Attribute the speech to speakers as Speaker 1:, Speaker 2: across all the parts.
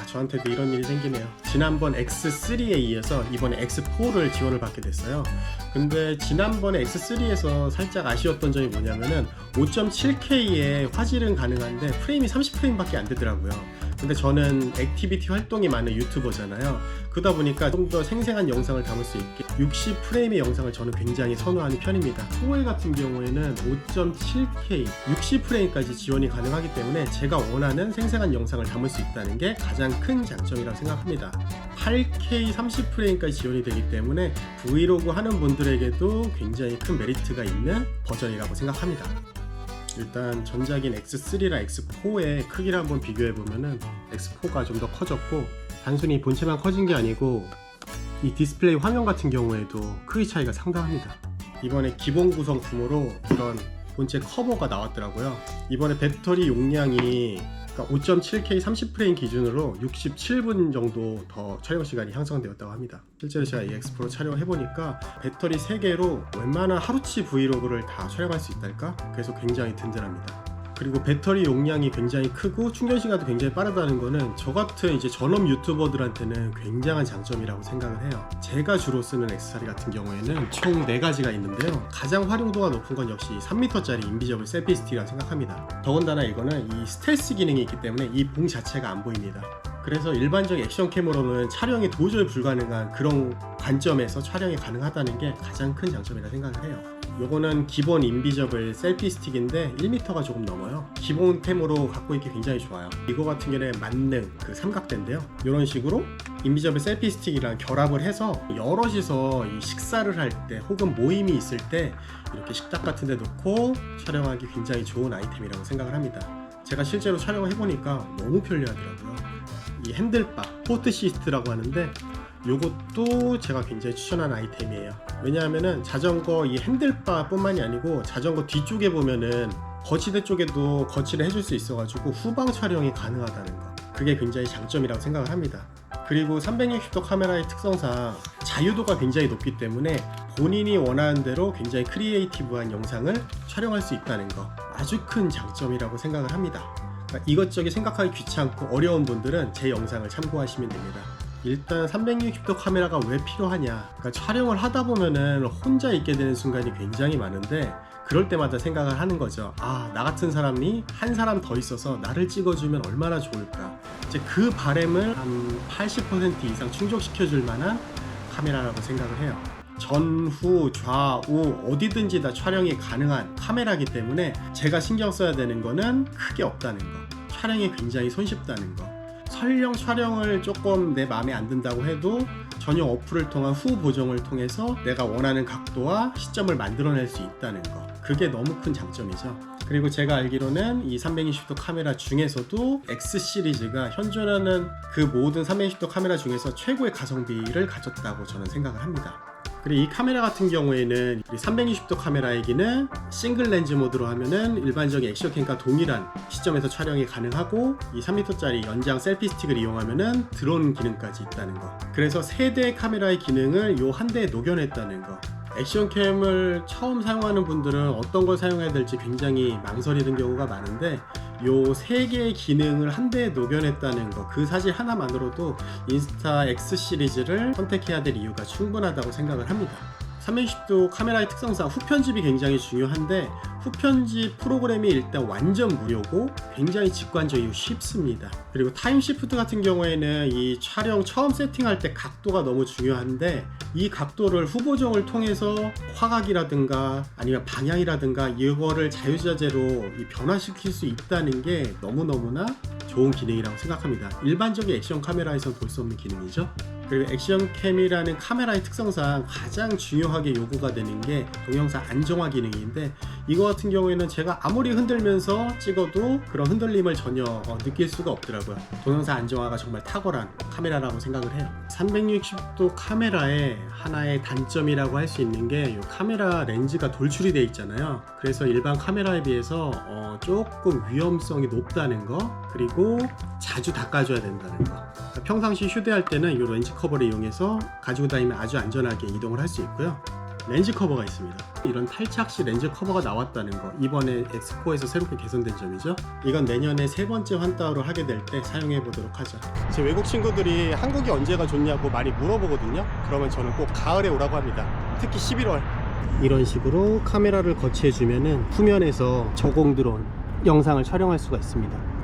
Speaker 1: 저한테도 이런 일이 생기네요. 지난번 X3에 이어서 이번에 X4를 지원을 받게 됐어요. 근데 지난번에 X3에서 살짝 아쉬웠던 점이 뭐냐면은 5.7K의 화질은 가능한데 프레임이 30프레임밖에 안 되더라고요. 근데 저는 액티비티 활동이 많은 유튜버잖아요. 그러다 보니까 좀 더 생생한 영상을 담을 수 있게 60프레임의 영상을 저는 굉장히 선호하는 편입니다. 4회 같은 경우에는 5.7K 60프레임까지 지원이 가능하기 때문에 제가 원하는 생생한 영상을 담을 수 있다는 게 가장 큰 장점이라고 생각합니다. 8K 30프레임까지 지원이 되기 때문에 브이로그 하는 분들에게도 굉장히 큰 메리트가 있는 버전이라고 생각합니다. 일단 전작인 X3랑 X4의 크기를 한번 비교해보면은 X4가 좀 더 커졌고, 단순히 본체만 커진 게 아니고 이 디스플레이 화면 같은 경우에도 크기 차이가 상당합니다. 이번에 기본 구성품으로 이런 본체 커버가 나왔더라고요. 이번에 배터리 용량이 5.7K 30프레임 기준으로 67분 정도 더 촬영 시간이 향상되었다고 합니다. 실제로 제가 이 X4로 촬영을 해보니까 배터리 3개로 웬만한 하루치 브이로그를 다 촬영할 수 있달까? 그래서 굉장히 든든합니다. 그리고 배터리 용량이 굉장히 크고 충전 시간도 굉장히 빠르다는 거는 저 같은 이제 전업 유튜버들한테는 굉장한 장점이라고 생각을 해요. 제가 주로 쓰는 액세서리 같은 경우에는 총 4가지가 있는데요. 가장 활용도가 높은 건 역시 3m짜리 인비저블 셀피 스틱이라고 생각합니다. 더군다나 이거는 이 스텔스 기능이 있기 때문에 이 봉 자체가 안 보입니다. 그래서 일반적 액션캠으로는 촬영이 도저히 불가능한 그런 관점에서 촬영이 가능하다는 게 가장 큰 장점이라 생각을 해요. 요거는 기본 인비저블 셀피 스틱인데 1m가 조금 넘어요. 기본템으로 갖고 있기 굉장히 좋아요. 이거 같은 경우는 만능 그 삼각대인데요. 이런 식으로 인비저블 셀피 스틱이랑 결합을 해서 여럿이서 이 식사를 할 때 혹은 모임이 있을 때 이렇게 식탁 같은 데 놓고 촬영하기 굉장히 좋은 아이템이라고 생각을 합니다. 제가 실제로 촬영을 해보니까 너무 편리하더라고요. 이 핸들바, 포트 시스트라고 하는데 요것도 제가 굉장히 추천하는 아이템이에요. 왜냐하면은 자전거 이 핸들바 뿐만이 아니고 자전거 뒤쪽에 보면은 거치대 쪽에도 거치를 해줄 수 있어가지고 후방 촬영이 가능하다는 거, 그게 굉장히 장점이라고 생각을 합니다. 그리고 360도 카메라의 특성상 자유도가 굉장히 높기 때문에 본인이 원하는 대로 굉장히 크리에이티브한 영상을 촬영할 수 있다는 거, 아주 큰 장점이라고 생각을 합니다. 그러니까 이것저것 생각하기 귀찮고 어려운 분들은 제 영상을 참고하시면 됩니다. 일단 360도 카메라가 왜 필요하냐, 그러니까 촬영을 하다 보면은 혼자 있게 되는 순간이 굉장히 많은데 그럴 때마다 생각을 하는 거죠. 아, 나 같은 사람이 한 사람 더 있어서 나를 찍어주면 얼마나 좋을까. 이제 그 바람을 한 80% 이상 충족시켜줄 만한 카메라라고 생각을 해요. 전후 좌우 어디든지 다 촬영이 가능한 카메라이기 때문에 제가 신경 써야 되는 거는 크게 없다는 거, 촬영이 굉장히 손쉽다는 거, 설령 촬영을 조금 내 마음에 안 든다고 해도 전용 어플을 통한 후 보정을 통해서 내가 원하는 각도와 시점을 만들어낼 수 있다는 거, 그게 너무 큰 장점이죠. 그리고 제가 알기로는 이 360도 카메라 중에서도 X 시리즈가 현존하는 그 모든 360도 카메라 중에서 최고의 가성비를 가졌다고 저는 생각을 합니다. 그리고 이 카메라 같은 경우에는 360도 카메라이기는 싱글 렌즈 모드로 하면은 일반적인 액션캠과 동일한 시점에서 촬영이 가능하고, 이 3m짜리 연장 셀피 스틱을 이용하면은 드론 기능까지 있다는 거, 그래서 3대의 카메라의 기능을 요 한 대에 녹여냈다는 거. 액션캠을 처음 사용하는 분들은 어떤 걸 사용해야 될지 굉장히 망설이는 경우가 많은데 요 3개의 기능을 한 대에 녹여냈다는 거, 그 사실 하나만으로도 인스타 X 시리즈를 선택해야 될 이유가 충분하다고 생각을 합니다. 360도 카메라의 특성상 후편집이 굉장히 중요한데 후편집 프로그램이 일단 완전 무료고 굉장히 직관적이고 쉽습니다. 그리고 타임 시프트 같은 경우에는 이 촬영 처음 세팅할 때 각도가 너무 중요한데 이 각도를 후보정을 통해서 화각이라든가 아니면 방향이라든가 이거를 자유자재로 변화시킬 수 있다는 게 너무너무나 좋은 기능이라고 생각합니다. 일반적인 액션 카메라에서는 볼 수 없는 기능이죠. 그리고 액션캠이라는 카메라의 특성상 가장 중요하게 요구가 되는 게 동영상 안정화 기능인데 이거 같은 경우에는 제가 아무리 흔들면서 찍어도 그런 흔들림을 전혀 느낄 수가 없더라고요. 동영상 안정화가 정말 탁월한 카메라라고 생각을 해요. 360도 카메라의 하나의 단점이라고 할 수 있는 게 이 카메라 렌즈가 돌출이 되어 있잖아요. 그래서 일반 카메라에 비해서 조금 위험성이 높다는 거, 그리고 자주 닦아줘야 된다는 거. 그러니까 평상시 휴대할 때는 이 렌즈 커버를 이용해서 가지고 다니면 아주 안전하게 이동을 할 수 있고요. 렌즈 커버가 있습니다. 이런 탈착시 렌즈 커버가 나왔다는 거, 이번에 X4에서 새롭게 개선된 점이죠. 이건 내년에 세 번째 환타로를 하게 될 때 사용해 보도록 하죠. 제 외국 친구들이 한국이 언제가 좋냐고 많이 물어보거든요. 그러면 저는 꼭 가을에 오라고 합니다. 특히 11월. 이런 식으로 카메라를 거치해 주면은 후면에서 저공 드론 영상을 촬영할 수가 있습니다.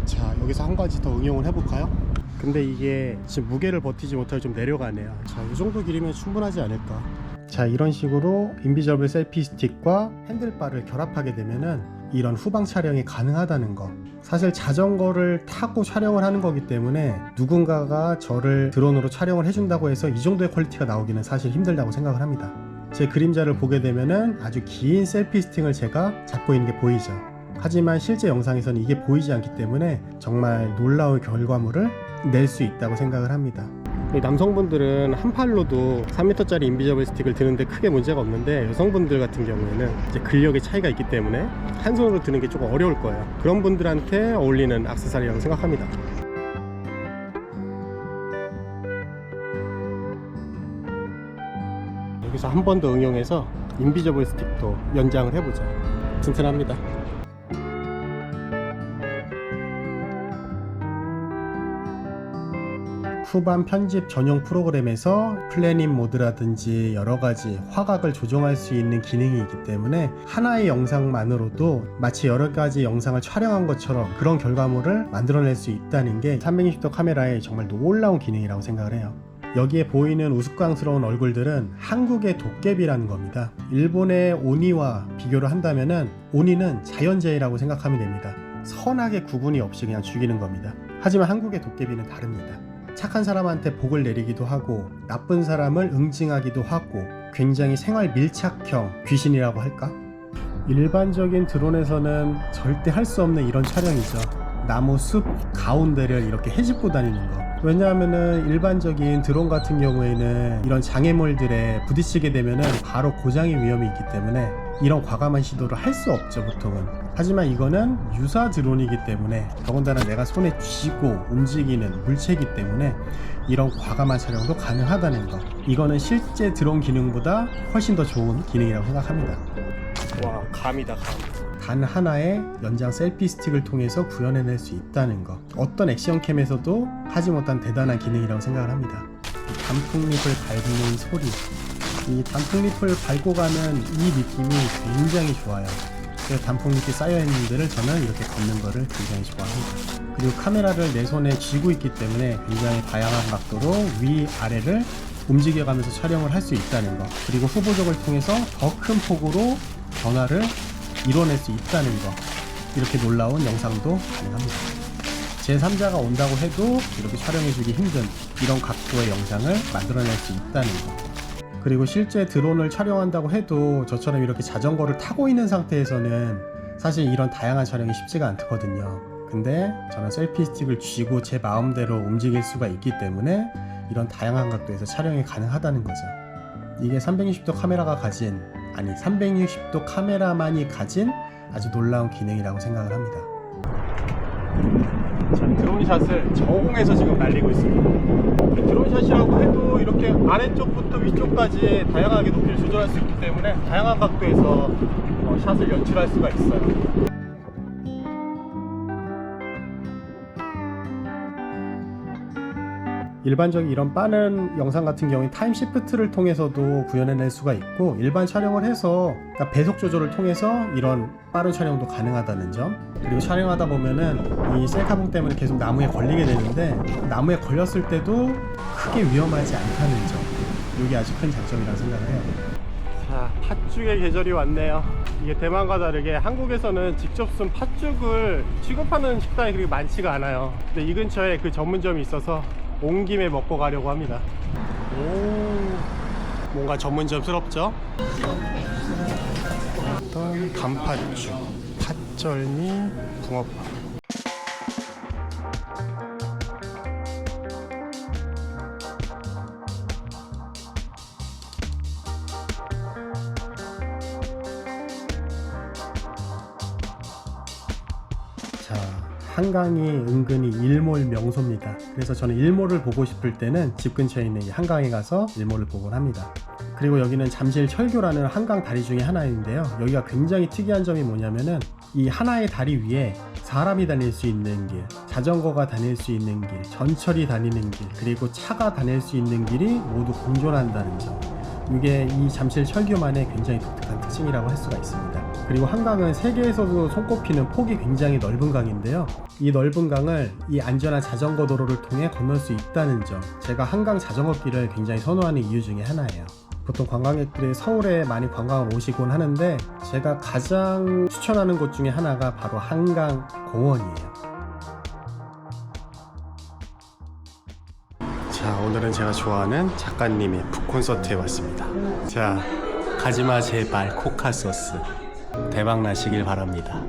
Speaker 1: 자, 여기서 한 가지 더 응용을 해볼까요? 근데 이게 지금 무게를 버티지 못하고 좀 내려가네요. 자, 이 정도 길이면 충분하지 않을까. 자, 이런 식으로 인비저블 셀피 스틱과 핸들바를 결합하게 되면은 이런 후방 촬영이 가능하다는 거. 사실 자전거를 타고 촬영을 하는 거기 때문에 누군가가 저를 드론으로 촬영을 해준다고 해서 이 정도의 퀄리티가 나오기는 사실 힘들다고 생각을 합니다. 제 그림자를 보게 되면은 아주 긴 셀피 스틱을 제가 잡고 있는 게 보이죠. 하지만 실제 영상에서는 이게 보이지 않기 때문에 정말 놀라운 결과물을 낼 수 있다고 생각을 합니다. 남성분들은 한 팔로도 3m짜리 인비저블 스틱을 드는데 크게 문제가 없는데, 여성분들 같은 경우에는 이제 근력의 차이가 있기 때문에 한 손으로 드는 게 조금 어려울 거예요. 그런 분들한테 어울리는 액세서리라고 생각합니다. 여기서 한 번 더 응용해서 인비저블 스틱도 연장을 해보죠. 튼튼합니다. 후반 편집 전용 프로그램에서 플래닛 모드라든지 여러가지 화각을 조정할 수 있는 기능이 있기 때문에 하나의 영상만으로도 마치 여러가지 영상을 촬영한 것처럼 그런 결과물을 만들어낼 수 있다는 게 360도 카메라의 정말 놀라운 기능이라고 생각을 해요. 여기에 보이는 우스꽝스러운 얼굴들은 한국의 도깨비라는 겁니다. 일본의 오니와 비교를 한다면은 오니는 자연재해라고 생각하면 됩니다. 선악의 구분이 없이 그냥 죽이는 겁니다. 하지만 한국의 도깨비는 다릅니다. 착한 사람한테 복을 내리기도 하고 나쁜 사람을 응징하기도 하고 굉장히 생활 밀착형 귀신이라고 할까? 일반적인 드론에서는 절대 할 수 없는 이런 촬영이죠. 나무 숲 가운데를 이렇게 헤집고 다니는 거. 왜냐하면은 일반적인 드론 같은 경우에는 이런 장애물들에 부딪히게 되면은 바로 고장의 위험이 있기 때문에 이런 과감한 시도를 할 수 없죠, 보통은. 하지만 이거는 유사 드론이기 때문에, 더군다나 내가 손에 쥐고 움직이는 물체이기 때문에 이런 과감한 촬영도 가능하다는 거. 이거는 실제 드론 기능보다 훨씬 더 좋은 기능이라고 생각합니다. 와, 감이다, 감. 단 하나의 연장 셀피 스틱을 통해서 구현해낼 수 있다는 거. 어떤 액션캠에서도 하지 못한 대단한 기능이라고 생각을 합니다. 단풍잎을 밟는 소리, 이 단풍잎을 밟고 가는 이 느낌이 굉장히 좋아요. 그래서 단풍잎이 쌓여있는 데를 저는 이렇게 걷는 거를 굉장히 좋아합니다. 그리고 카메라를 내 손에 쥐고 있기 때문에 굉장히 다양한 각도로 위아래를 움직여가면서 촬영을 할 수 있다는 거, 그리고 후보적을 통해서 더 큰 폭으로 변화를 이뤄낼 수 있다는 거, 이렇게 놀라운 영상도 가능합니다. 제3자가 온다고 해도 이렇게 촬영해주기 힘든 이런 각도의 영상을 만들어낼 수 있다는 거. 그리고 실제 드론을 촬영한다고 해도 저처럼 이렇게 자전거를 타고 있는 상태에서는 사실 이런 다양한 촬영이 쉽지가 않거든요. 근데 저는 셀피 스틱을 쥐고 제 마음대로 움직일 수가 있기 때문에 이런 다양한 각도에서 촬영이 가능하다는 거죠. 이게 360도 카메라가 가진, 아니 360도 카메라만이 가진 아주 놀라운 기능이라고 생각을 합니다. 자, 드론샷을 저공에서 지금 날리고 있습니다. 드론샷이라고 해도 이렇게 아래쪽부터 위쪽까지 다양하게 높이를 조절할 수 있기 때문에 다양한 각도에서 샷을 연출할 수가 있어요. 일반적인 이런 빠른 영상 같은 경우에 타임 시프트를 통해서도 구현해낼 수가 있고, 일반 촬영을 해서, 그러니까 배속 조절을 통해서 이런 빠른 촬영도 가능하다는 점, 그리고 촬영하다 보면은 이 셀카봉 때문에 계속 나무에 걸리게 되는데 나무에 걸렸을 때도 크게 위험하지 않다는 점, 이게 아주 큰 장점이라고 생각을 해요. 자, 팥죽의 계절이 왔네요. 이게 대만과 다르게 한국에서는 직접 쓴 팥죽을 취급하는 식당이 그렇게 많지가 않아요. 근데 이 근처에 그 전문점이 있어서 온 김에 먹고 가려고 합니다. 오, 뭔가 전문점스럽죠? 어떤 단팥죽, 팥절미, 붕어빵. 자, 한강이 은근히 일몰 명소입니다. 그래서 저는 일몰을 보고 싶을 때는 집 근처에 있는 이 한강에 가서 일몰을 보곤 합니다. 그리고 여기는 잠실 철교라는 한강 다리 중에 하나인데요. 여기가 굉장히 특이한 점이 뭐냐면은 이 하나의 다리 위에 사람이 다닐 수 있는 길, 자전거가 다닐 수 있는 길, 전철이 다니는 길, 그리고 차가 다닐 수 있는 길이 모두 공존한다는 점. 이게 이 잠실 철교만의 굉장히 독특한 특징이라고 할 수가 있습니다. 그리고 한강은 세계에서도 손꼽히는 폭이 굉장히 넓은 강인데요. 이 넓은 강을 이 안전한 자전거 도로를 통해 건널 수 있다는 점, 제가 한강 자전거길을 굉장히 선호하는 이유 중에 하나예요. 보통 관광객들이 서울에 많이 관광을 오시곤 하는데 제가 가장 추천하는 곳 중에 하나가 바로 한강 공원이에요. 자, 오늘은 제가 좋아하는 작가님의 북콘서트에 왔습니다. 자, 가지마 제발 코카소스 대박 나시길 바랍니다.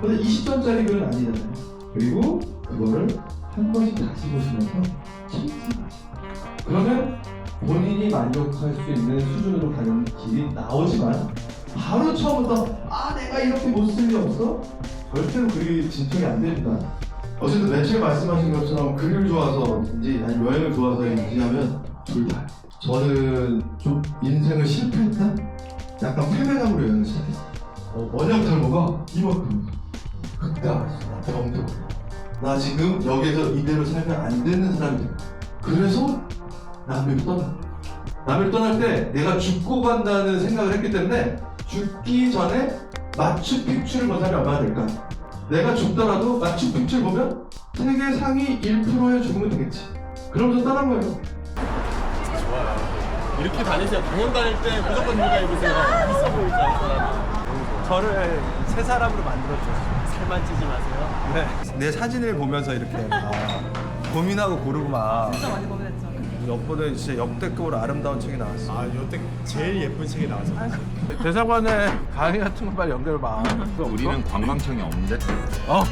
Speaker 2: 근데 20점짜리 글은 아니잖아요. 그리고 그거를 한 번씩 다시 보시면서 칭찬하세요. 그러면 본인이 만족할 수 있는 수준으로 가는 길이 나오지만 바로 처음부터 내가 이렇게 못 쓸 리 없어? 절대로 글이 진척이 안 됩니다. 어쨌든 맨 처음에 말씀하신 것처럼 글을 좋아서인지 아니면 여행을 좋아서인지 하면 둘 다. 저는 좀 인생을 실패했다? 약간 패배감으로 여행을 시작했어요. 원형 탈모가 이만큼 극다 병도 나 지금 여기에서 이대로 살면 안 되는 사람이 돼. 그래서 남미로 떠나. 남미로 떠날 때 내가 죽고 간다는 생각을 했기 때문에 죽기 전에 마추픽추를 본 사람이 얼마나 될까? 내가 죽더라도 마추픽추를 보면 세계 상위 1%의 죽으면 되겠지. 그러면서 떠난 거예요.
Speaker 1: 좋아요. 이렇게 다니세요. 강연 다닐 때 무조건 누가 입으세요. 있어 보이지 않아요?
Speaker 3: 저를 새 사람으로 만들어주셨어요.
Speaker 1: 살만 찌지 마세요.
Speaker 3: 네. 내 사진을 보면서 이렇게 고민하고 고르고만.
Speaker 4: 진짜 많이 고민했죠.
Speaker 3: 역보다 진짜 역대급으로 아름다운 책이 나왔어.
Speaker 1: 아, 여태 제일 예쁜 책이 나와서.
Speaker 3: 대사관에 강의 같은 거 빨리 연결 봐.
Speaker 5: 우리는 관광청이 없는데?
Speaker 3: 어?